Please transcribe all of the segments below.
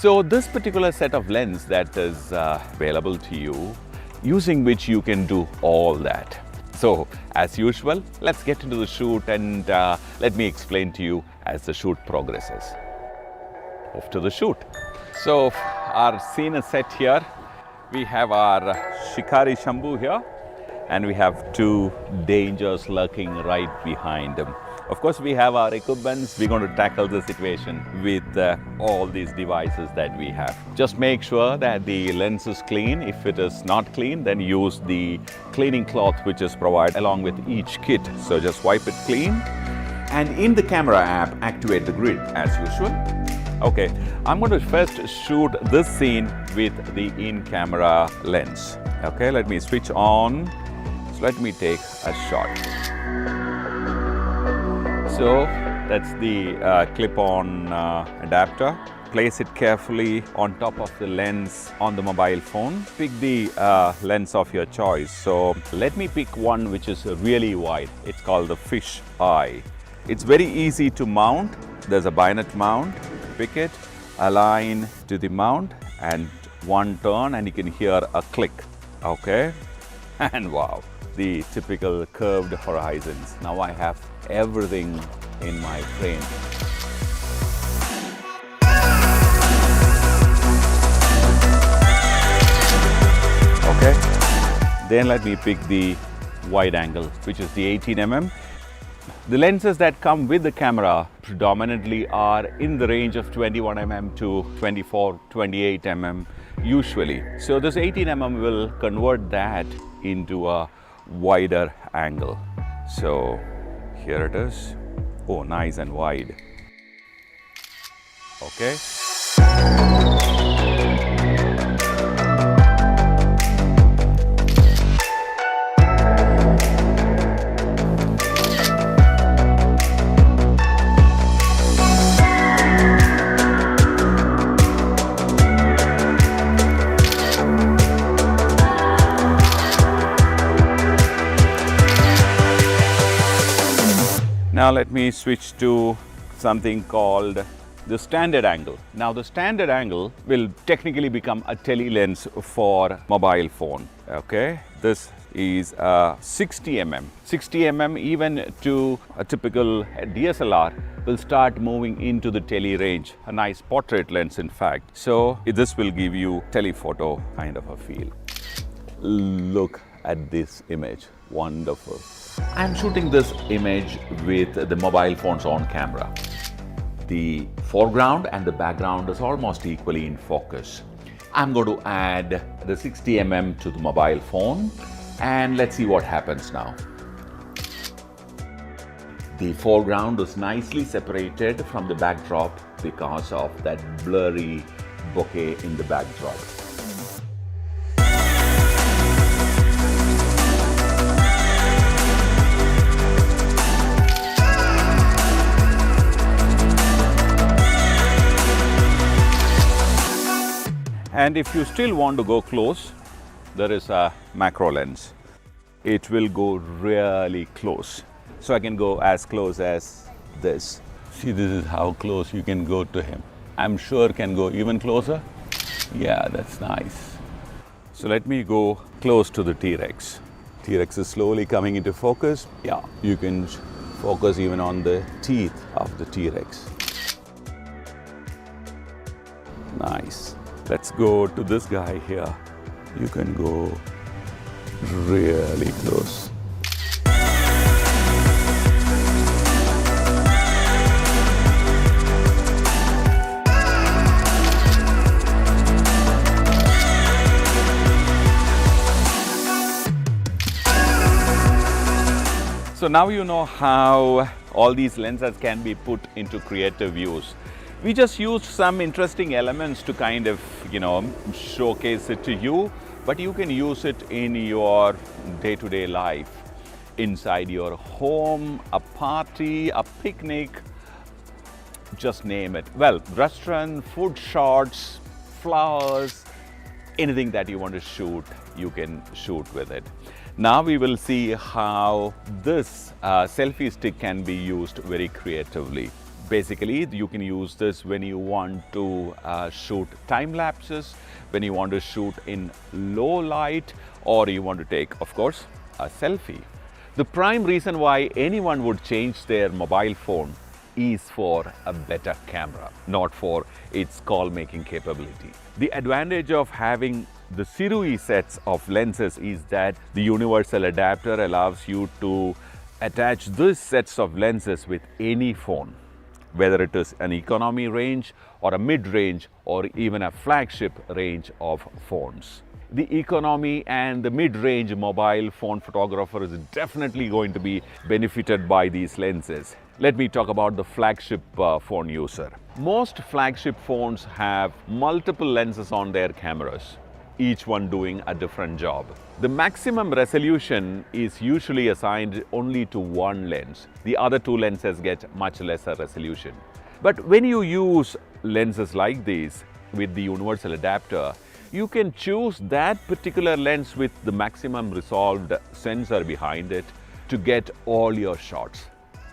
So this particular set of lens that is available to you, using which you can do all that. So as usual, let's get into the shoot and let me explain to you as the shoot progresses. Off to the shoot. So our scene is set here. We have our Shikari Shambhu here, and we have two dangers lurking right behind him. Of course, we have our equipments. We're going to tackle the situation with all these devices that we have. Just make sure that the lens is clean. If it is not clean, then use the cleaning cloth which is provided along with each kit. So just wipe it clean. And in the camera app, activate the grid as usual. Okay, I'm going to first shoot this scene with the in-camera lens. Okay, let me switch on. So let me take a shot. So that's the clip-on adapter. Place it carefully on top of the lens on the mobile phone. Pick the lens of your choice. So let me pick one which is really wide. It's called the fish eye. It's very easy to mount. There's a bayonet mount. Pick it, align to the mount, and one turn and you can hear a click. Okay, and wow, the typical curved horizons. Now I have everything in my frame. Okay, then let me pick the wide angle, which is the 18 mm. The lenses that come with the camera predominantly are in the range of 21 mm to 24, 28 mm usually. So this 18 mm will convert that into a wider angle. So here it is. Oh, nice and wide. Okay. Now let me switch to something called the standard angle. Now the standard angle will technically become a tele lens for mobile phone. Okay, this is a 60 mm. 60 mm even to a typical DSLR will start moving into the tele range, a nice portrait lens in fact. So this will give you telephoto kind of a feel. Look at this image, wonderful. I'm shooting this image with the mobile phone's on camera. The foreground and the background is almost equally in focus. I'm going to add the 60 mm to the mobile phone and let's see what happens now. The foreground is nicely separated from the backdrop because of that blurry bokeh in the backdrop. And if you still want to go close, there is a macro lens. It will go really close. So I can go as close as this. See, this is how close you can go to him. I'm sure can go even closer. Yeah, that's nice. So let me go close to the T-Rex. T-Rex is slowly coming into focus. Yeah, you can focus even on the teeth of the T-Rex. Nice. Let's go to this guy here. You can go really close. So now you know how all these lenses can be put into creative use. We just used some interesting elements to kind of, showcase it to you, but you can use it in your day-to-day life, inside your home, a party, a picnic, just name it. Well, restaurant, food shots, flowers, anything that you want to shoot, you can shoot with it. Now we will see how this selfie stick can be used very creatively. Basically, you can use this when you want to shoot time lapses, when you want to shoot in low light, or you want to take, of course, a selfie. The prime reason why anyone would change their mobile phone is for a better camera, not for its call making capability. The advantage of having the Sirui sets of lenses is that the universal adapter allows you to attach these sets of lenses with any phone, whether it is an economy range or a mid-range or even a flagship range of phones. The economy and the mid-range mobile phone photographer is definitely going to be benefited by these lenses. Let me talk about the flagship phone user. Most flagship phones have multiple lenses on their cameras, each one doing a different job. The maximum resolution is usually assigned only to one lens. The other two lenses get much lesser resolution. But when you use lenses like these with the universal adapter, you can choose that particular lens with the maximum resolved sensor behind it to get all your shots.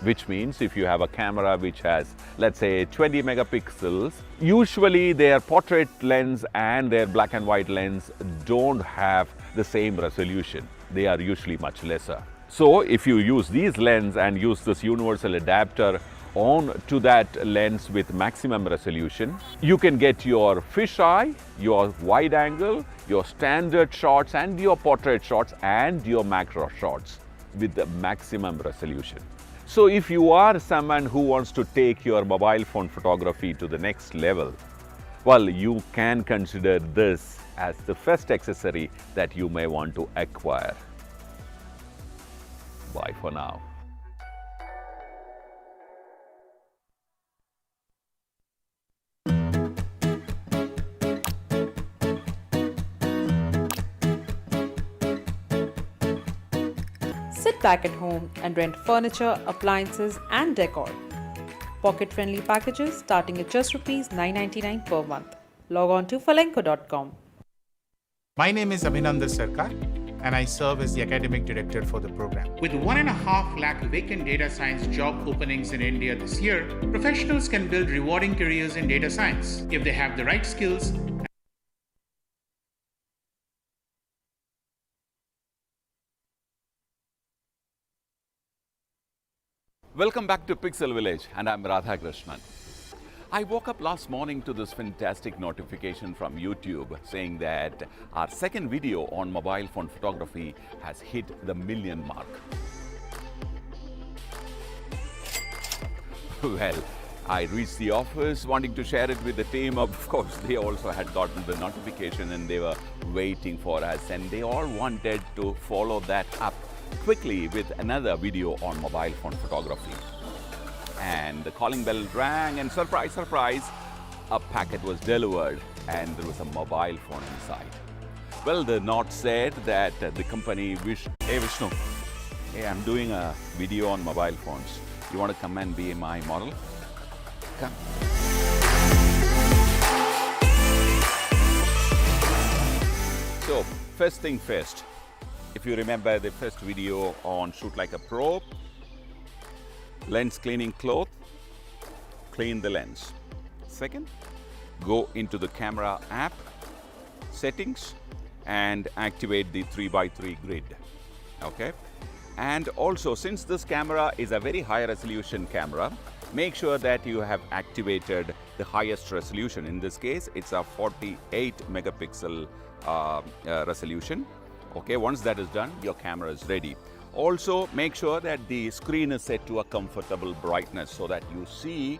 Which means if you have a camera which has, let's say, 20 megapixels, usually their portrait lens and their black and white lens don't have the same resolution. They are usually much lesser. So if you use these lenses and use this universal adapter on to that lens with maximum resolution, you can get your fisheye, your wide angle, your standard shots and your portrait shots and your macro shots with the maximum resolution. So if you are someone who wants to take your mobile phone photography to the next level, well, you can consider this as the first accessory that you may want to acquire. Bye for now. Sit back at home and rent furniture, appliances and decor. Pocket-friendly packages starting at just Rs 9.99 per month. Log on to falenco.com. My name is Abhinandan Sarkar and I serve as the academic director for the program. With 1.5 lakh vacant data science job openings in India this year, professionals can build rewarding careers in data science if they have the right skills. Welcome back to Pixel Village, and I'm Radhakrishnan. I woke up last morning to this fantastic notification from YouTube saying that our second video on mobile phone photography has hit the 1 million mark. Well, I reached the office wanting to share it with the team. Of course, they also had gotten the notification and they were waiting for us, and they all wanted to follow that up quickly with another video on mobile phone photography. And the calling bell rang and surprise, surprise, a packet was delivered and there was a mobile phone inside. Well, the note said that the company hey Vishnu, hey, I'm doing a video on mobile phones. You want to come and be my model? Come. So, first thing first, if you remember the first video on Shoot Like a Pro, lens cleaning cloth, clean the lens. Second, go into the camera app, settings, and activate the 3x3 grid. Okay? And also, since this camera is a very high resolution camera, make sure that you have activated the highest resolution. In this case, it's a 48 megapixel resolution. Okay, once that is done, your camera is ready. Also, make sure that the screen is set to a comfortable brightness so that you see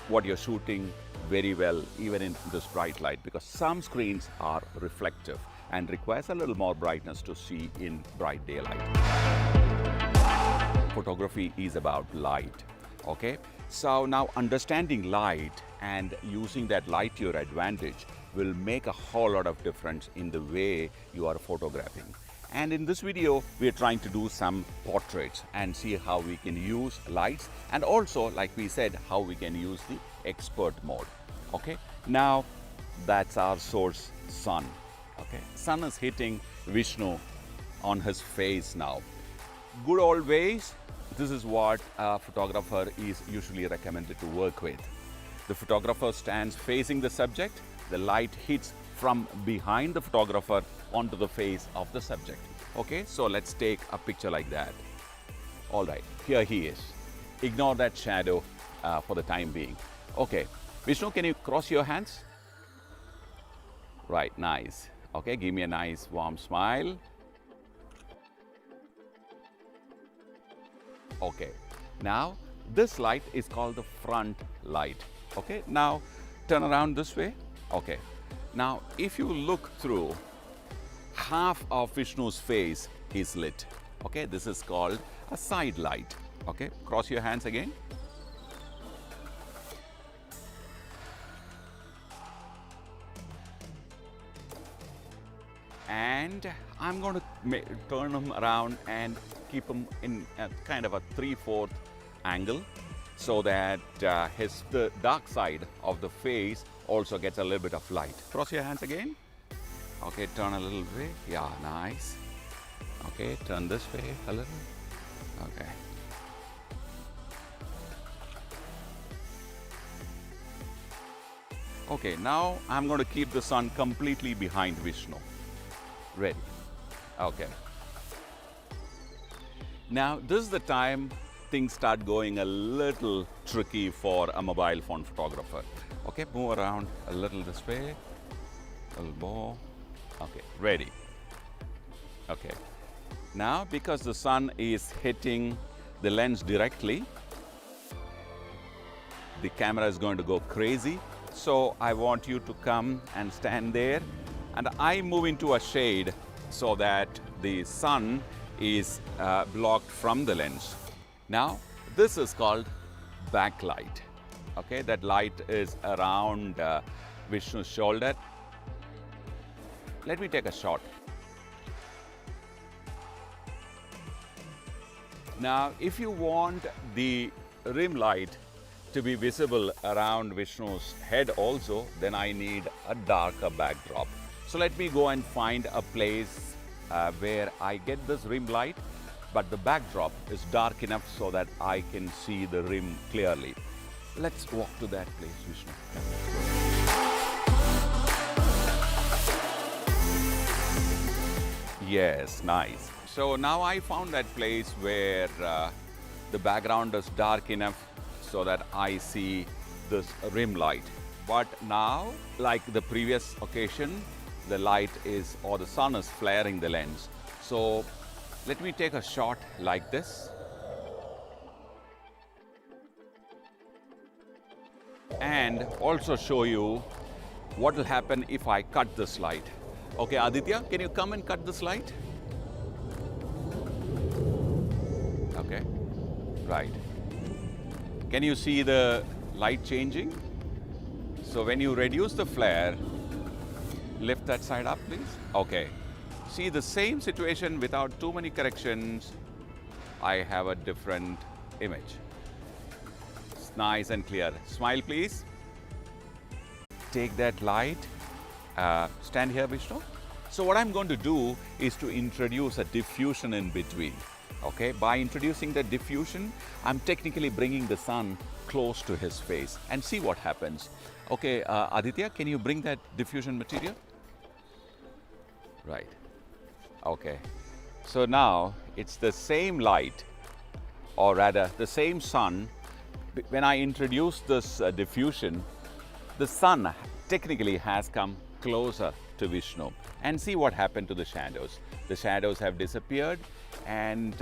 what you're shooting very well, even in this bright light, because some screens are reflective and requires a little more brightness to see in bright daylight. Photography is about light, okay? So now understanding light and using that light to your advantage will make a whole lot of difference in the way you are photographing. And in this video, we are trying to do some portraits and see how we can use lights, and also, like we said, how we can use the expert mode. Okay, now that's our source, sun. Okay, sun is hitting Vishnu on his face now. Good old ways, this is what a photographer is usually recommended to work with. The photographer stands facing the subject. The light hits from behind the photographer onto the face of the subject. Okay, so let's take a picture like that. All right, here he is. Ignore that shadow for the time being. Okay, Vishnu, can you cross your hands? Right, nice. Okay, give me a nice warm smile. Okay, now this light is called the front light. Okay, now turn around this way. Okay, now if you look through, half of Vishnu's face is lit. Okay, this is called a side light. Okay, cross your hands again. And I'm going to turn him around and keep him in a kind of a 3/4 angle so that the dark side of the face also gets a little bit of light. Cross your hands again. Okay, turn a little way. Yeah, nice. Okay, turn this way a little. Okay. Okay, now I'm going to keep the sun completely behind Vishnu. Ready. Okay. Now, this is the time things start going a little tricky for a mobile phone photographer. Okay, move around a little this way, a little more. Okay, ready. Okay. Now, because the sun is hitting the lens directly, the camera is going to go crazy. So I want you to come and stand there, and I move into a shade so that the sun is blocked from the lens. Now, this is called backlight. Okay, that light is around Vishnu's shoulder. Let me take a shot. Now, if you want the rim light to be visible around Vishnu's head also, then I need a darker backdrop. So let me go and find a place where I get this rim light, but the backdrop is dark enough so that I can see the rim clearly. Let's walk to that place, Vishnu. Yes, nice. So now I found that place where the background is dark enough so that I see this rim light. But now, like the previous occasion, the light is, or the sun is flaring the lens. So let me take a shot like this. And also show you what will happen if I cut this light. Okay, Aditya, can you come and cut this light? Okay, right. Can you see the light changing? So when you reduce the flare, lift that side up, please. Okay. See the same situation without too many corrections. I have a different image. It's nice and clear. Smile, please. Take that light. Stand here, Vishnu. So what I'm going to do is to introduce a diffusion in between. Okay, by introducing the diffusion, I'm technically bringing the sun close to his face, and see what happens. Okay, Aditya, can you bring that diffusion material? Right. Okay. So now it's the same light, or rather the same sun. When I introduce this diffusion, the sun technically has come closer to Vishnu. And see what happened to the shadows. The shadows have disappeared, and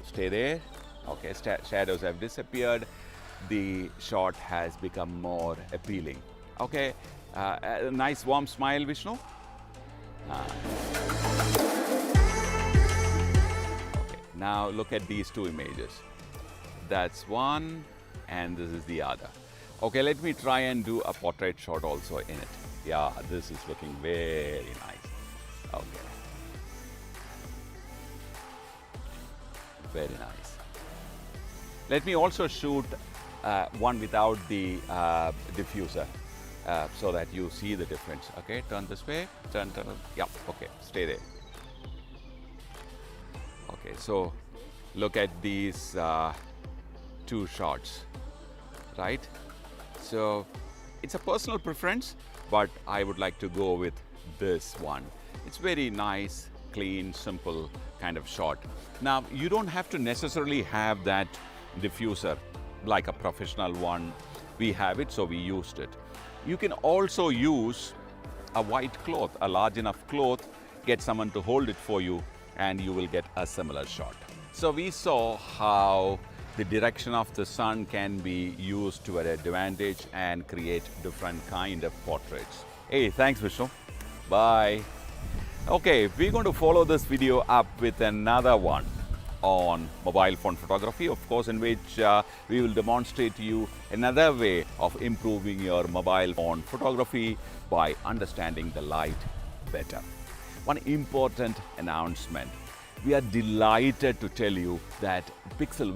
stay there. Okay, shadows have disappeared. The shot has become more appealing. Okay, a nice warm smile, Vishnu. Okay, now look at these two images. That's one, and this is the other. Okay, let me try and do a portrait shot also in it. Yeah, this is looking very nice. Okay. Very nice. Let me also shoot one without the diffuser so that you see the difference. Okay, turn this way, turn. Yeah, okay, stay there. Okay, so Look at these two shots, right? So it's a personal preference, but I would like to go with this one. It's very nice, clean, simple kind of shot. Now, you don't have to necessarily have that diffuser like a professional one. We have it, so we used it. You can also use a white cloth, a large enough cloth, get someone to hold it for you, and you will get a similar shot. So we saw how the direction of the sun can be used to an advantage and create different kind of portraits. Hey, thanks Vishnu. Bye. Okay, we're going to follow this video up with another one on mobile phone photography, of course, in which we will demonstrate to you another way of improving your mobile phone photography by understanding the light better. One important announcement. We are delighted to tell you that Pixel